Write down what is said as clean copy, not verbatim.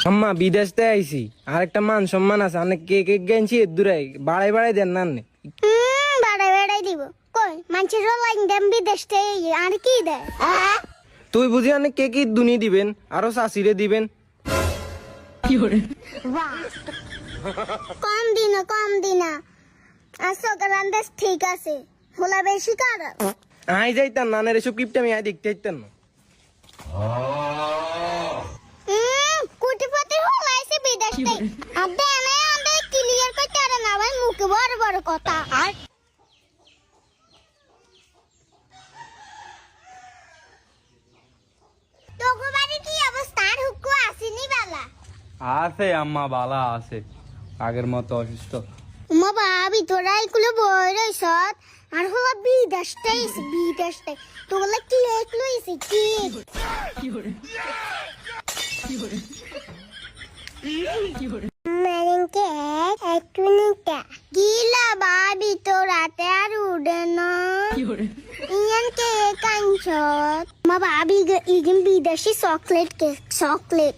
আম্মা বিদেশ থেকে আইছি আর একটা মান সম্মান আছে অনেক কে কে গেছি দূরাই বাড়াই বাড়াই দেন না নে। বাড়াই বাড়াই দিব কই মানুষের লাইন দেন বিদেশ থেকে আর কি দেয় তুই বুঝি অনেক কে কি দুনি দিবেন আরো শাশিরে দিবেন। কম দিনা আর সকাল ঠিক আছে হোলা বেশি কার আই যাইতাম নানের এসব কিপটা আমি আই দেখতে যাইতাম না। কোটিপতি হলাইছে বিদেশ থেকে আর দেনে আমাদের ক্লিয়ার করতে পারে না ভাই মুখে বড় বড় কথা আর তোগো বাড়ি কি অবস্থা আর হুকু আসেনি বালা আছে আম্মা বালা আছে আগের মতো অসুস্থ। মা ভাবি তোরা এগুলো বই রইছ আর হলো বিদেশটাই তোগুলো কি এগুলো এসে কি মেরেনকে একটু নিতা গিলা ভাবি তো রাতে আর উড়ে না ইয়ান কে কাঞ্চত মা ভাবি ইগিন বিদেশি চকলেট কেক চকলেট